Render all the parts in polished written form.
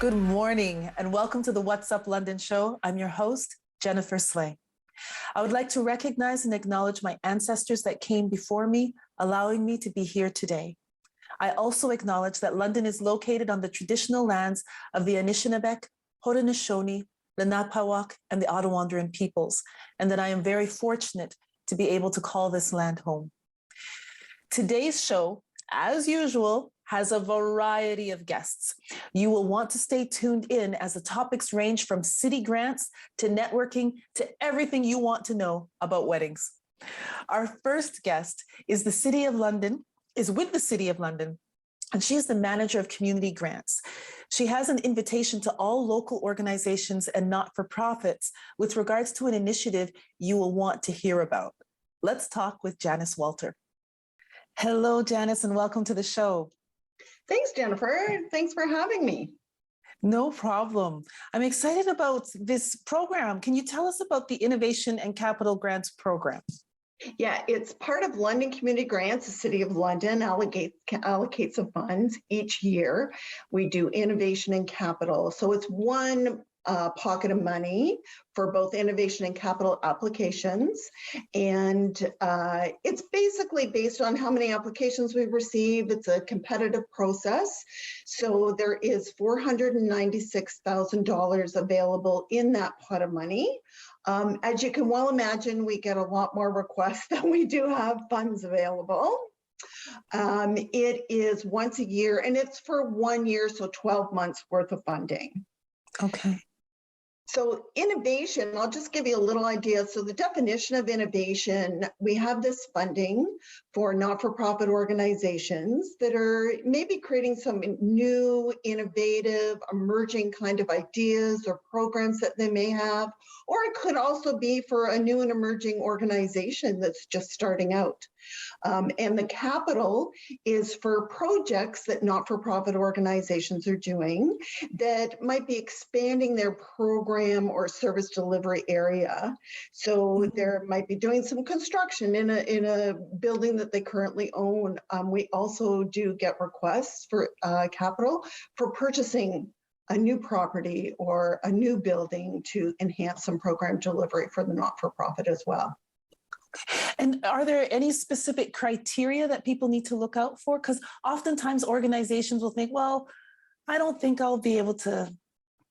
Good morning and welcome to the What's Up London show. I'm your host, Jennifer Slay. I would like to recognize and acknowledge my ancestors that came before me, allowing me to be here today. I also acknowledge that London is located on the traditional lands of the Anishinaabe, Haudenosaunee, the Napawak, and the Ottawandaran peoples, and that I am very fortunate to be able to call this land home. Today's show, as usual, has a variety of guests. You will want to stay tuned in as the topics range from city grants to networking to everything you want to know about weddings. Our first guest is with the City of London, and she is the manager of community grants. She has an invitation to all local organizations and not-for-profits with regards to an initiative you will want to hear about. Let's talk with Janice Walter. Hello, Janice, and welcome to the show. Thanks, Jennifer. Thanks for having me. No problem. I'm excited about this program. Can you tell us about the Innovation and Capital Grants program? Yeah, it's part of London Community Grants. The City of London allocates the funds each year. We do innovation and capital. So it's one pocket of money for both innovation and capital applications. And it's basically based on how many applications we've received. It's a competitive process. So there is $496,000 available in that pot of money. As you can well imagine, we get a lot more requests than we do have funds available. It is once a year, and it's for 1 year, so 12 months worth of funding. Okay. So innovation, I'll just give you a little idea. So the definition of innovation, we have this funding for not-for-profit organizations that are maybe creating some new, innovative, emerging kind of ideas or programs that they may have, or it could also be for a new and emerging organization that's just starting out. And the capital is for projects that not-for-profit organizations are doing that might be expanding their program or service delivery area. So they might be doing some construction in a building that they currently own. We also do get requests for capital for purchasing a new property or a new building to enhance some program delivery for the not-for-profit as well. And are there any specific criteria that people need to look out for? Because oftentimes organizations will think, well, I don't think I'll be able to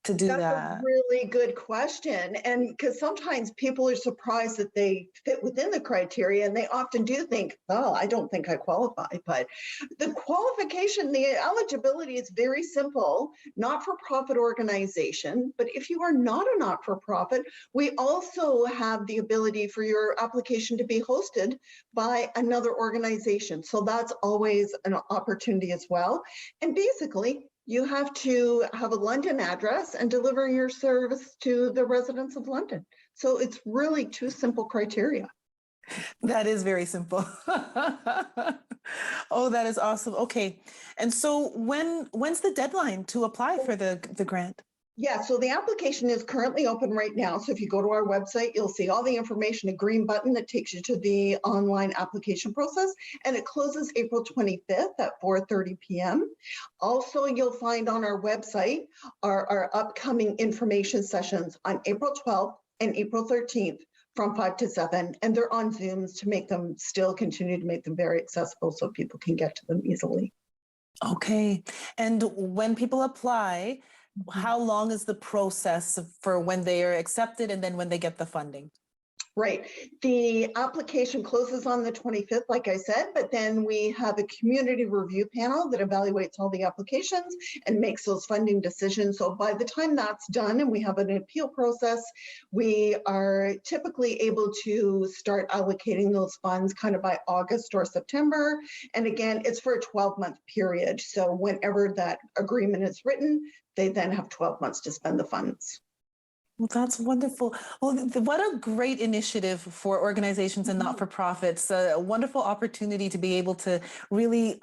do that. That's a really good question. And because sometimes people are surprised that they fit within the criteria, and they often do think, oh, I don't think I qualify. But the qualification, the eligibility is very simple, not-for-profit organization. But if you are not a not-for-profit, we also have the ability for your application to be hosted by another organization. So that's always an opportunity as well. And basically, you have to have a London address and deliver your service to the residents of London. So it's really two simple criteria. That is very simple. Oh, that is awesome. Okay. And so when's the deadline to apply for the grant? Yeah, so the application is currently open right now. So if you go to our website, you'll see all the information, a green button that takes you to the online application process, and it closes April 25th at 4:30 p.m. Also, you'll find on our website our upcoming information sessions on April 12th and April 13th from 5 to 7, and they're on Zooms to make them continue to make them very accessible so people can get to them easily. Okay. And when people apply, how long is the process for when they are accepted and then when they get the funding? Right. The application closes on the 25th, like I said, but then we have a community review panel that evaluates all the applications and makes those funding decisions. So by the time that's done and we have an appeal process, we are typically able to start allocating those funds kind of by August or September. And again, it's for a 12-month period. So whenever that agreement is written, they then have 12 months to spend the funds. Well, that's wonderful. Well, what a great initiative for organizations and not-for-profits. A wonderful opportunity to be able to really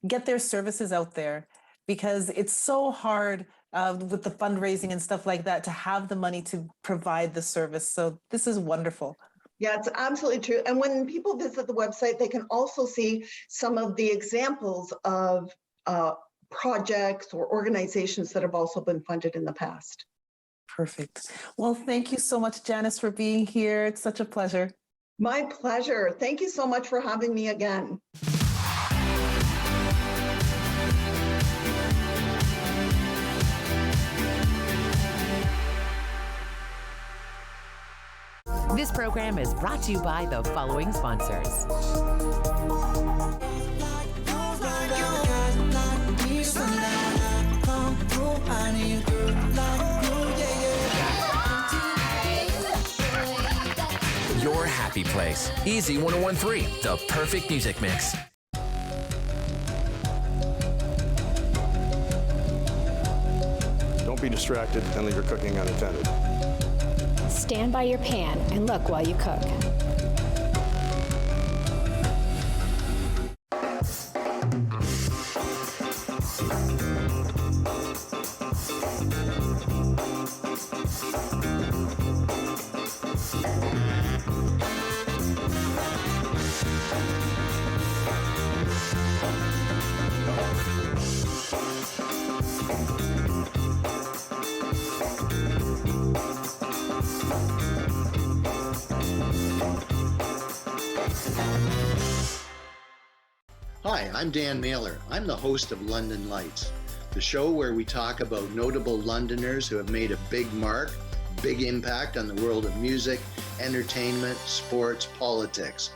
get their services out there, because it's so hard with the fundraising and stuff like that to have the money to provide the service. So this is wonderful. Yeah, it's absolutely true. And when people visit the website, they can also see some of the examples of projects or organizations that have also been funded in the past. Perfect. Well, thank you so much, Janice, for being here. It's such a pleasure. My pleasure. Thank you so much for having me again. This program is brought to you by the following sponsors. Your happy place. Easy 1013, the perfect music mix. Don't be distracted and leave your cooking unattended. Stand by your pan and look while you cook. Hi, I'm Dan Mailer. I'm the host of London Lights, the show where we talk about notable Londoners who have made a big mark, big impact on the world of music, entertainment, sports, politics.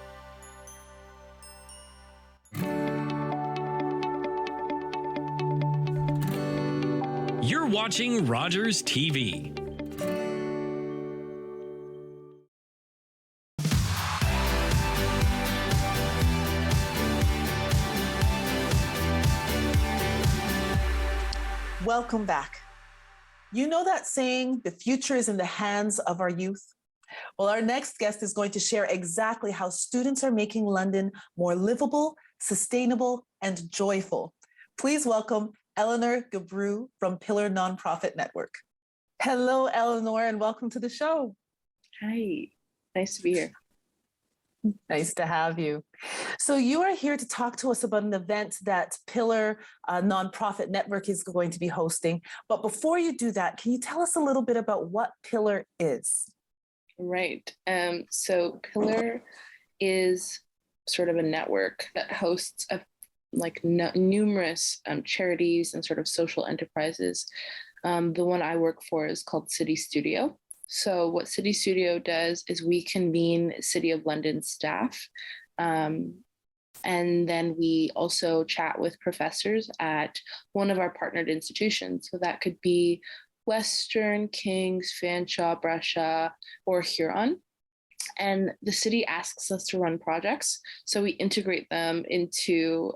You're watching Rogers TV. Welcome back. You know that saying, the future is in the hands of our youth? Well, our next guest is going to share exactly how students are making London more livable, sustainable, and joyful. Please welcome Eleanor Gabrew from Pillar Nonprofit Network. Hello, Eleanor, and welcome to the show. Hi, nice to be here. Nice to have you. So you are here to talk to us about an event that Pillar Nonprofit Network is going to be hosting. But before you do that, can you tell us a little bit about what Pillar is? Right. So Pillar is sort of a network that hosts numerous charities and sort of social enterprises. The one I work for is called CityStudio. So what CityStudio does is we convene City of London staff, and then we also chat with professors at one of our partnered institutions. So that could be Western, King's, Fanshawe, Brescia, or Huron. And the city asks us to run projects. So we integrate them into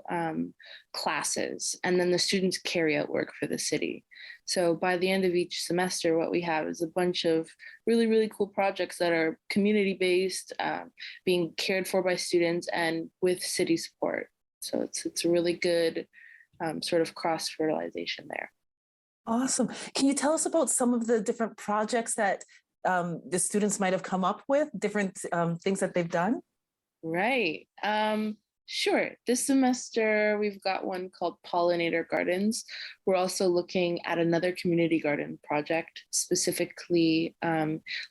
classes, and then the students carry out work for the city. So by the end of each semester, what we have is a bunch of really, really cool projects that are community-based, being cared for by students and with city support. So it's a really good sort of cross-fertilization there. Awesome. Can you tell us about some of the different projects that the students might have come up with, different things that they've done? Right. Sure. This semester, we've got one called Pollinator Gardens. We're also looking at another community garden project, specifically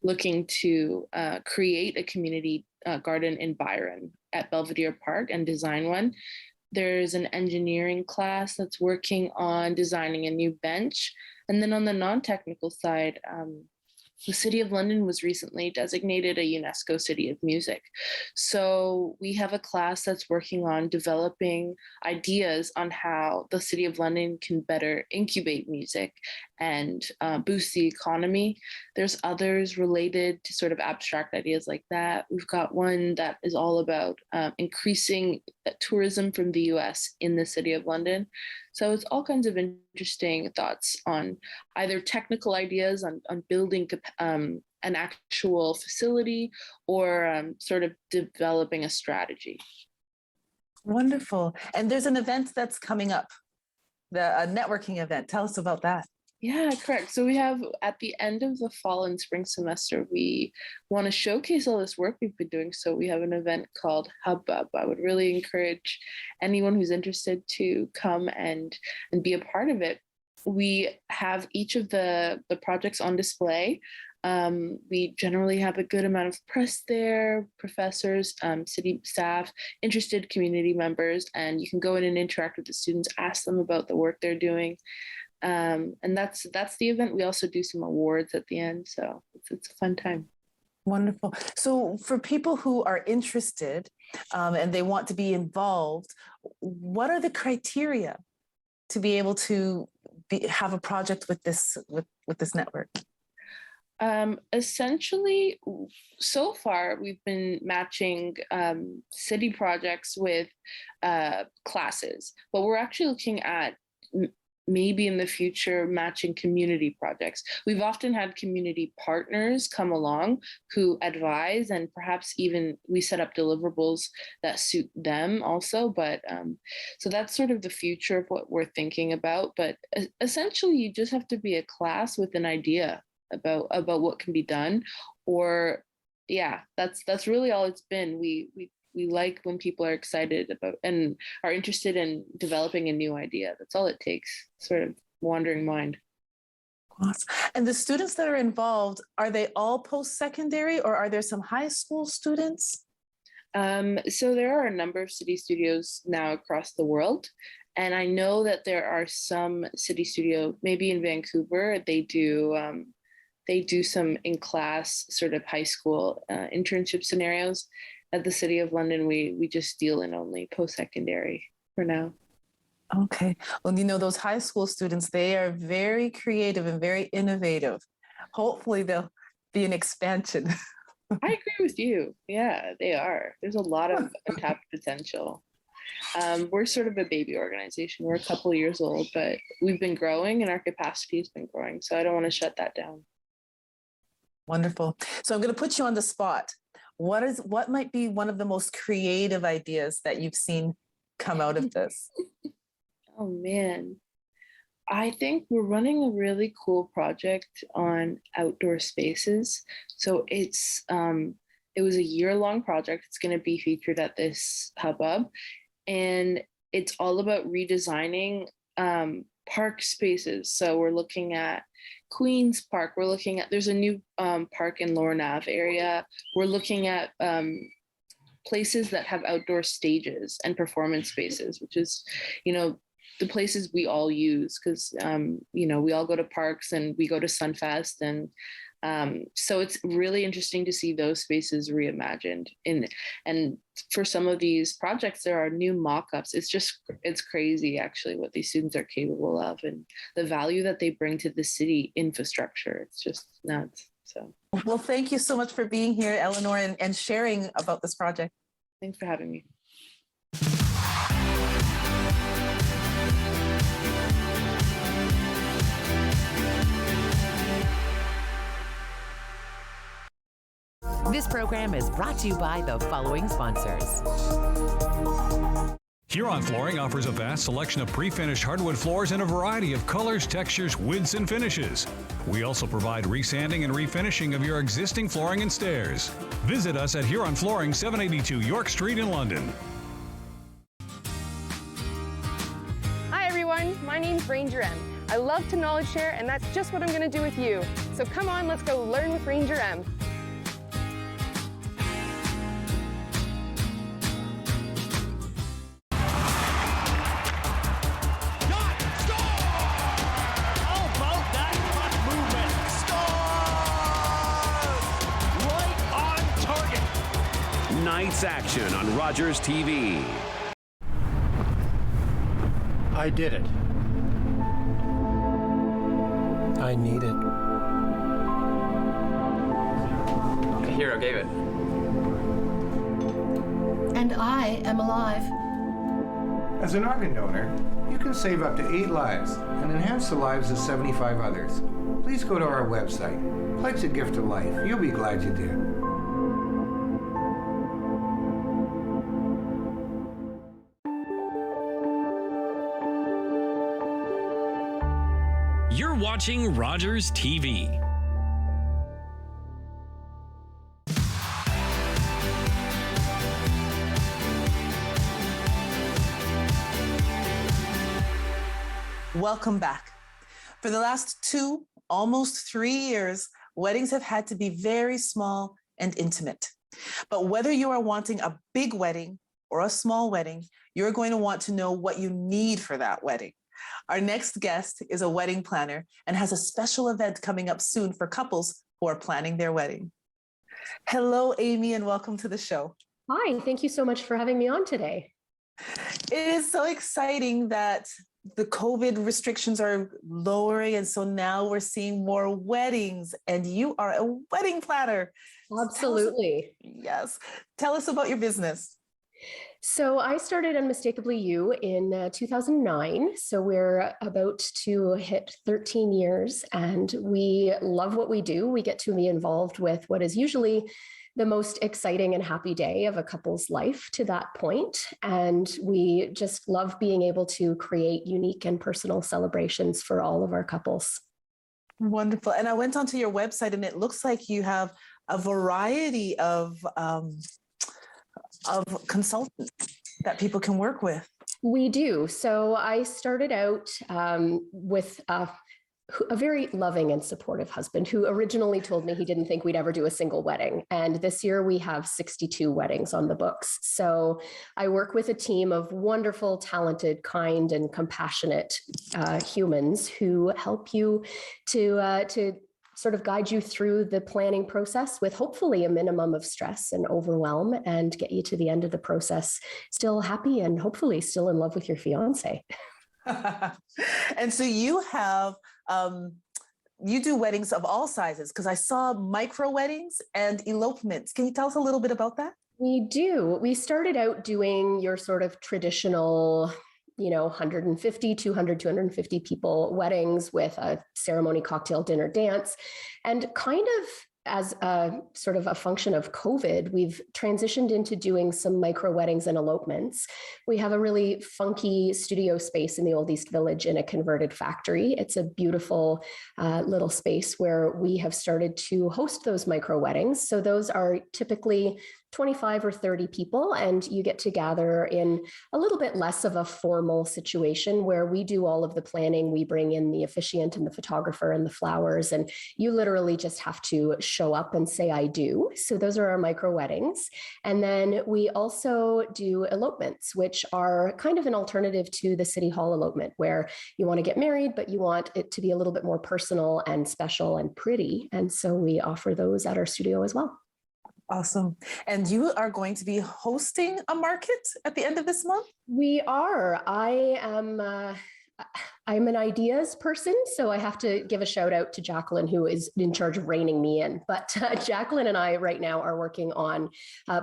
looking to create a community garden in Byron at Belvedere Park and design one. There's an engineering class that's working on designing a new bench. And then on the non-technical side, the City of London was recently designated a UNESCO City of Music. So we have a class that's working on developing ideas on how the City of London can better incubate music and boost the economy. There's others related to sort of abstract ideas like that. We've got one that is all about increasing tourism from the US in the City of London. So it's all kinds of interesting thoughts on either technical ideas on building an actual facility or sort of developing a strategy. Wonderful. And there's an event that's coming up, a networking event. Tell us about that. Yeah, correct. So we have at the end of the fall and spring semester, we want to showcase all this work we've been doing. So we have an event called Hubbub. I would really encourage anyone who's interested to come and be a part of it. We have each of the projects on display. We generally have a good amount of press there, professors, city staff, interested community members, and you can go in and interact with the students, ask them about the work they're doing. And that's the event. We also do some awards at the end, so it's a fun time. Wonderful. So for people who are interested and they want to be involved, what are the criteria to be able to have a project with this network? Essentially, so far we've been matching city projects with classes, but we're actually looking at maybe in the future matching community projects. We've often had community partners come along who advise, and perhaps even we set up deliverables that suit them also. But so that's sort of the future of what we're thinking about. But essentially, you just have to be a class with an idea about what can be done, or yeah, that's really all it's been. We like when people are excited about and are interested in developing a new idea. That's all it takes, sort of wandering mind. Awesome. And the students that are involved, are they all post-secondary or are there some high school students? So there are a number of city studios now across the world. And I know that there are some city studio, maybe in Vancouver, they do some in-class sort of high school internship scenarios. At the City of London, we just deal in only post-secondary for now. Okay. Well, you know, those high school students, they are very creative and very innovative. Hopefully there'll be an expansion. I agree with you. Yeah, they are. There's a lot of untapped potential. We're sort of a baby organization. We're a couple of years old, but we've been growing and our capacity has been growing. So I don't want to shut that down. Wonderful. So I'm going to put you on the spot. What might be one of the most creative ideas that you've seen come out of this? Oh man, I think we're running a really cool project on outdoor spaces. So it was a year-long project. It's going to be featured at this Hubbub, and it's all about redesigning park spaces. So we're looking at Queen's Park. We're looking at, there's a new park in Lower Nav area. We're looking at places that have outdoor stages and performance spaces, which is, you know, the places we all use because, you know, we all go to parks and we go to Sunfest. And so it's really interesting to see those spaces reimagined. And for some of these projects, there are new mock-ups. It's crazy actually what these students are capable of and the value that they bring to the city infrastructure. It's just nuts. So, well, thank you so much for being here, Eleanor, and sharing about this project. Thanks for having me. This program is brought to you by the following sponsors. Huron Flooring offers a vast selection of pre-finished hardwood floors in a variety of colors, textures, widths, and finishes. We also provide resanding and refinishing of your existing flooring and stairs. Visit us at Huron Flooring, 782 York Street in London. Hi everyone, my name's Ranger M. I love to knowledge share, and that's just what I'm going to do with you. So come on, let's go learn with Ranger M. Night's action on Rogers TV. I did it. I need it. A hero gave it. And I am alive. As an organ donor, you can save up to 8 lives and enhance the lives of 75 others. Please go to our website. Pledge a gift of life. You'll be glad you did. You're watching watching Rogers TV. Welcome back. For the last 2, almost 3 years, weddings have had to be very small and intimate. But whether you are wanting a big wedding or a small wedding, you're going to want to know what you need for that wedding. Our next guest is a wedding planner and has a special event coming up soon for couples who are planning their wedding. Hello, Amy, and welcome to the show. Hi, thank you so much for having me on today. It is so exciting that the COVID restrictions are lowering, and so now we're seeing more weddings, and you are a wedding planner. Absolutely. Yes. Tell us about your business. So I started Unmistakably You in 2009. So we're about to hit 13 years, and we love what we do. We get to be involved with what is usually the most exciting and happy day of a couple's life to that point. And we just love being able to create unique and personal celebrations for all of our couples. Wonderful. And I went onto your website, and it looks like you have a variety of consultants that people can work with. We do. So I started out with a very loving and supportive husband who originally told me he didn't think we'd ever do a single wedding. And this year we have 62 weddings on the books. So I work with a team of wonderful, talented, kind, and compassionate humans who help you to sort of guide you through the planning process with hopefully a minimum of stress and overwhelm, and get you to the end of the process still happy and hopefully still in love with your fiance. And so you have, you do weddings of all sizes, because I saw micro weddings and elopements. Can you tell us a little bit about that? We do. We started out doing your sort of traditional, 150, 200, 250 people weddings with a ceremony, cocktail, dinner, dance, and kind of as a sort of a function of COVID, we've transitioned into doing some micro weddings and elopements. We have a really funky studio space in the Old East Village in a converted factory. It's a beautiful little space where we have started to host those micro weddings. So those are typically 25 or 30 people, and you get to gather in a little bit less of a formal situation where we do all of the planning. We bring in the officiant and the photographer and the flowers, and you literally just have to show up and say, I do. So those are our micro weddings. And then we also do elopements, which are kind of an alternative to the City Hall elopement, where you want to get married, but you want it to be a little bit more personal and special and pretty. And so we offer those at our studio as well. Awesome. And you are going to be hosting a market at the end of this month? We are. I'm an ideas person, so I have to give a shout out to Jacqueline, who is in charge of reining me in. But Jacqueline and I right now are working on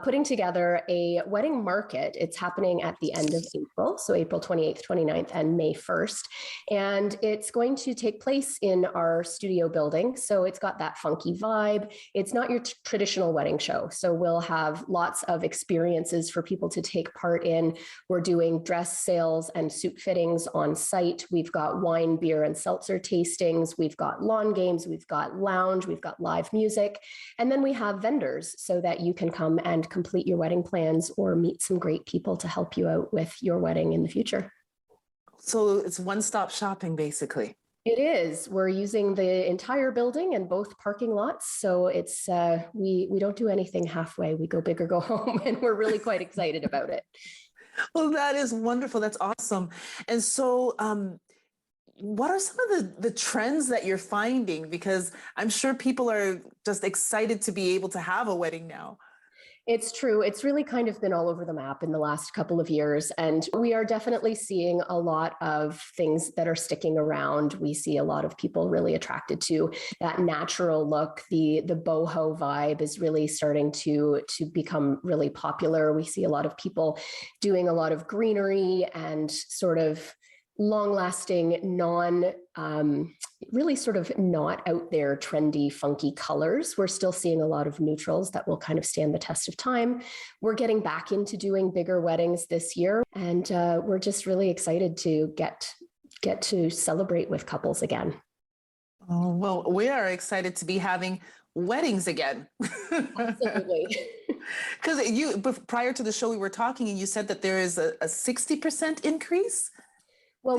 putting together a wedding market. It's happening at the end of April, so April 28th, 29th, and May 1st. And it's going to take place in our studio building. So it's got that funky vibe. It's not your traditional wedding show. So we'll have lots of experiences for people to take part in. We're doing dress sales and suit fittings on site. We've got wine, beer, and seltzer tastings. We've got lawn games. We've got lounge. We've got live music. And then we have vendors so that you can come and complete your wedding plans or meet some great people to help you out with your wedding in the future. So it's one-stop shopping, basically. It is. We're using the entire building and both parking lots. So it's we don't do anything halfway. We go big or go home, and we're really quite excited about it. Well, that is wonderful. That's awesome. And so what are some of the trends that you're finding? Because I'm sure people are just excited to be able to have a wedding now. It's true. It's really kind of been all over the map in the last couple of years. And we are definitely seeing a lot of things that are sticking around. We see a lot of people really attracted to that natural look. The boho vibe is really starting to become really popular. We see a lot of people doing a lot of greenery and sort of long-lasting, really sort of not out there trendy, funky colors. We're still seeing a lot of neutrals that will kind of stand the test of time. We're getting back into doing bigger weddings this year, and we're just really excited to get to celebrate with couples again. Oh, well, we are excited to be having weddings again. Absolutely. Because prior to the show, we were talking and you said that there is a 60% increase. Well,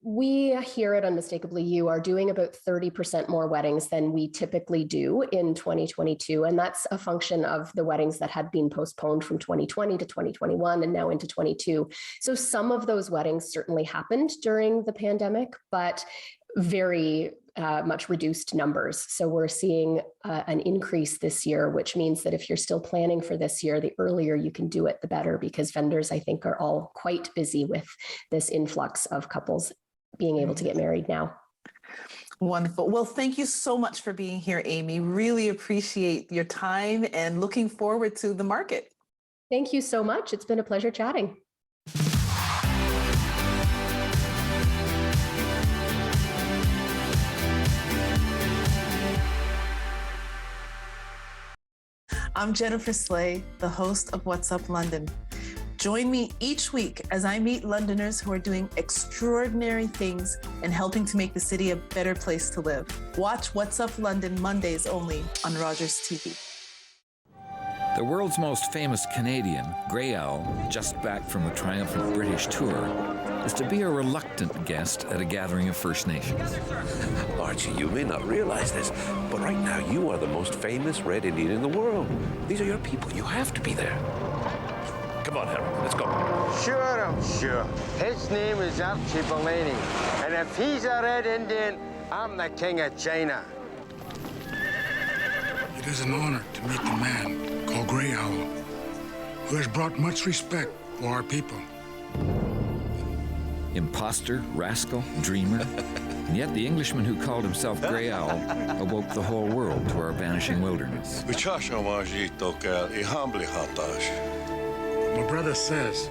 we here at Unmistakably You are doing about 30% more weddings than we typically do in 2022. And that's a function of the weddings that had been postponed from 2020 to 2021 and now into 22. So some of those weddings certainly happened during the pandemic, but very much reduced numbers. So we're seeing an increase this year, which means that if you're still planning for this year, the earlier you can do it, the better, because vendors, I think, are all quite busy with this influx of couples being able to get married now. Wonderful. Well, thank you so much for being here, Amy. Really appreciate your time and looking forward to the market. Thank you so much. It's been a pleasure chatting. I'm Jennifer Slay, the host of What's Up London. Join me each week as I meet Londoners who are doing extraordinary things and helping to make the city a better place to live. Watch What's Up London Mondays only on Rogers TV. The world's most famous Canadian, Grey Owl, just back from a triumphant British tour, is to be a reluctant guest at a gathering of First Nations. Archie, you may not realize this, but right now you are the most famous Red Indian in the world. These are your people. You have to be there. Come on, Harold, let's go. Sure, I'm sure. His name is Archie Bellini, and if he's a Red Indian, I'm the king of China. It is an honor to meet the man called Grey Owl, who has brought much respect for our people. Imposter, rascal, dreamer, and yet the Englishman who called himself Grey Owl awoke the whole world to our vanishing wilderness. My brother says,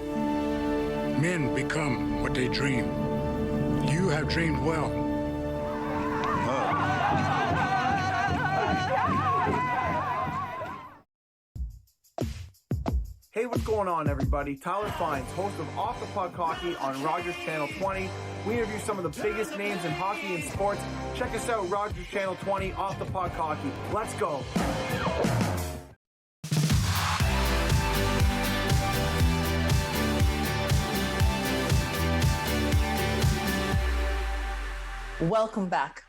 men become what they dream. You have dreamed well. Hey, what's going on, everybody? Tyler Fines, host of Off the Puck Hockey on Rogers Channel 20. We interview some of the biggest names in hockey and sports. Check us out, Rogers Channel 20, Off the Puck Hockey. Let's go. Welcome back.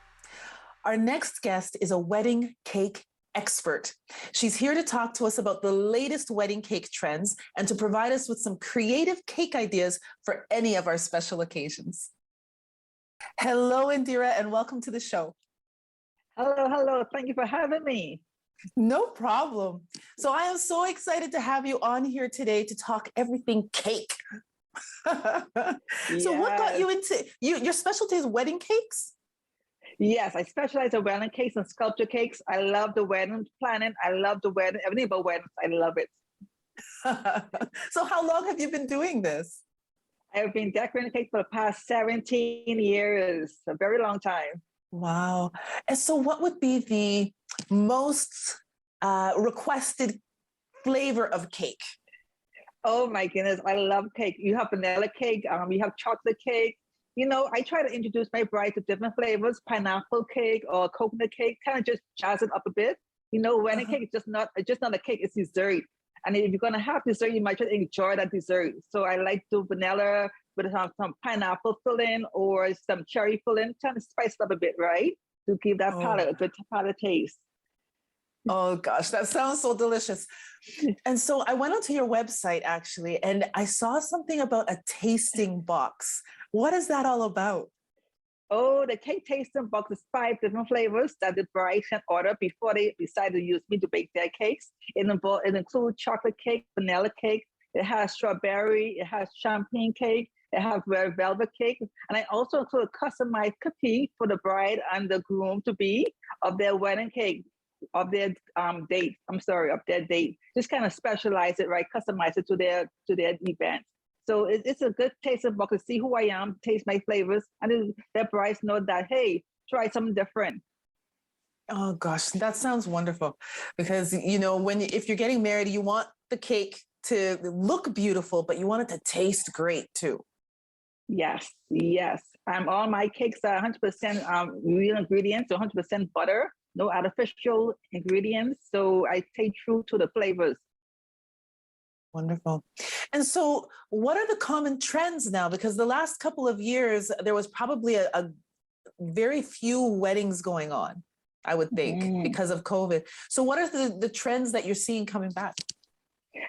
Our next guest is a wedding cake expert. She's here to talk to us about the latest wedding cake trends and to provide us with some creative cake ideas for any of our special occasions. Hello, Indira, and welcome to the show. Hello. Thank you for having me. No problem. So I am so excited to have you on here today to talk everything cake. So what got you into, your specialty is wedding cakes? Yes, I specialize in wedding cakes and sculpture cakes. I love the wedding planning. I love the wedding, everything about weddings. I love it. So how long have you been doing this? I've been decorating cakes for the past 17 years, a very long time. Wow. And so what would be the most requested flavor of cake? Oh my goodness, I love cake. You have vanilla cake, you have chocolate cake. You know, I try to introduce my bride to different flavors, pineapple cake or coconut cake, kind of just jazz it up a bit. You know, wedding cake is just not a cake, it's dessert. And if you're gonna have dessert, you might just enjoy that dessert. So I like to vanilla with some pineapple filling or some cherry filling, kind of spice it up a bit, right? To give that palate a good palate taste. Oh gosh, that sounds so delicious. And so I went onto your website actually, and I saw something about a tasting box. What is that all about? Oh, the cake tasting box is 5 different flavors that the bride can order before they decide to use me to bake their cakes. It includes chocolate cake, vanilla cake, it has strawberry, it has champagne cake, it has red velvet cake, and I also include a customized cookie for the bride and the groom to be of their wedding cake, of their date. Of their date. Just kind of specialize it, right? Customize it to their event. So it's a good tasting box to see who I am, taste my flavors, and their brides know that, hey, try something different. Oh gosh, that sounds wonderful. Because you know, if you're getting married, you want the cake to look beautiful, but you want it to taste great too. Yes. All my cakes are 100% real ingredients, so 100% butter, no artificial ingredients. So I stay true to the flavors. Wonderful. And so what are the common trends now? Because the last couple of years, there was probably a very few weddings going on, I would think, because of COVID. So what are the trends that you're seeing coming back?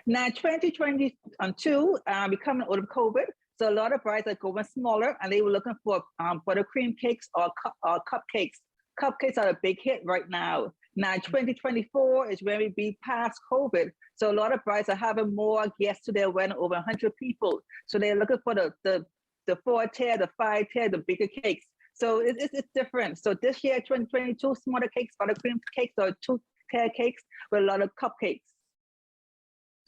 Now, 2022, we coming out of COVID. So a lot of brides are going smaller and they were looking for buttercream cakes or cupcakes. Cupcakes are a big hit right now. Now, 2024 is when we be past COVID. So a lot of brides are having more guests to their wedding, over 100 people. So they're looking for the 4-tier, the 5-tier, the bigger cakes. So it's different. So this year, 2022, smaller cakes, buttercream cakes, or 2-tier cakes with a lot of cupcakes.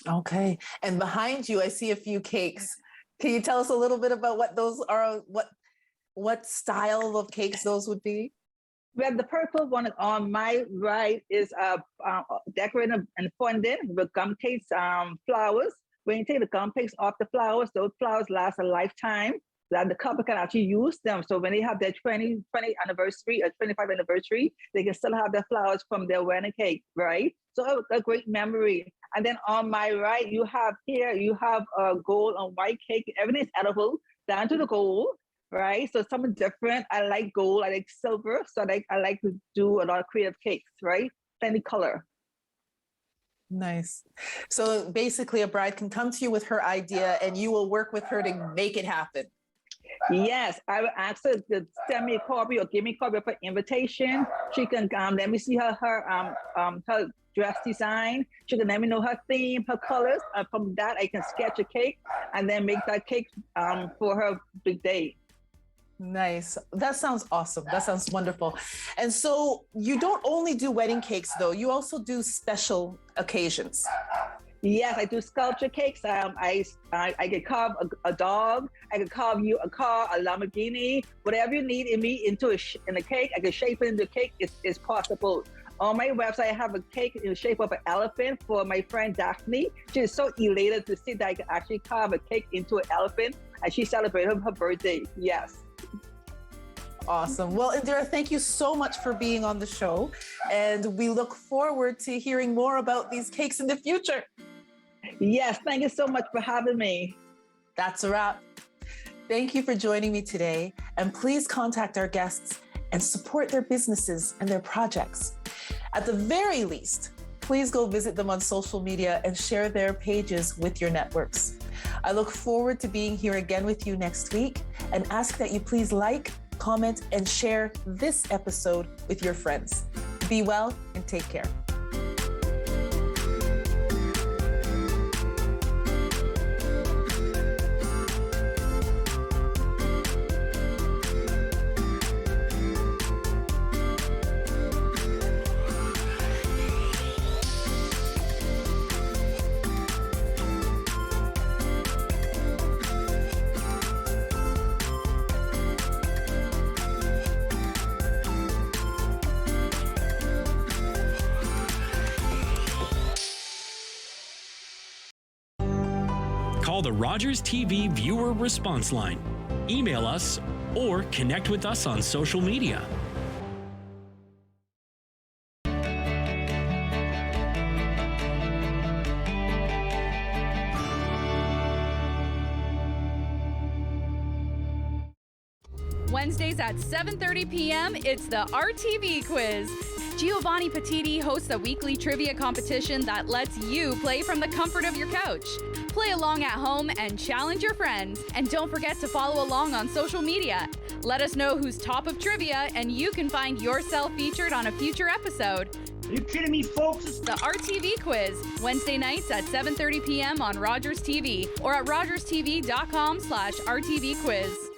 Okay. And behind you, I see a few cakes. Can you tell us a little bit about what those are? What style of cakes those would be? Well, the purple one on my right is decorated and fondant with gum cakes, flowers. When you take the gum cakes off the flowers, those flowers last a lifetime. That the couple can actually use them. So when they have their 20 anniversary or 25 anniversary, they can still have their flowers from their wedding cake, right? So a great memory. And then on my right, you have a gold and white cake. Everything's edible down to the gold. Right, so something different. I like gold, I like silver, so I like to do a lot of creative cakes, right? Plenty color. Nice. So basically, a bride can come to you with her idea, and you will work with her to make it happen. Yes, I will ask her to send me a copy or give me a copy of her invitation. She can let me see her dress design. She can let me know her theme, her colors. From that, I can sketch a cake and then make that cake for her big day. Nice. That sounds awesome. That sounds wonderful. And so you don't only do wedding cakes, though. You also do special occasions. Yes, I do sculpture cakes. I can carve a dog. I can carve you a car, a Lamborghini, whatever you need in a cake. I can shape it into a cake. It's possible. On my website, I have a cake in the shape of an elephant for my friend Daphne. She is so elated to see that I can actually carve a cake into an elephant, and she celebrated her birthday. Yes. Awesome. Well, Indira, thank you so much for being on the show. And we look forward to hearing more about these cakes in the future. Yes, thank you so much for having me. That's a wrap. Thank you for joining me today. And please contact our guests and support their businesses and their projects. At the very least, please go visit them on social media and share their pages with your networks. I look forward to being here again with you next week and ask that you please like, comment, and share this episode with your friends. Be well and take care. Call the Rogers TV viewer response line. Email us or connect with us on social media. Wednesdays at 7:30 p.m., it's the RTV quiz. Giovanni Petiti hosts a weekly trivia competition that lets you play from the comfort of your couch. Play along at home and challenge your friends. And don't forget to follow along on social media. Let us know who's top of trivia, and you can find yourself featured on a future episode. Are you kidding me, folks? The RTV quiz, Wednesday nights at 7:30 p.m. on Rogers TV or at rogerstv.com/RTV quiz.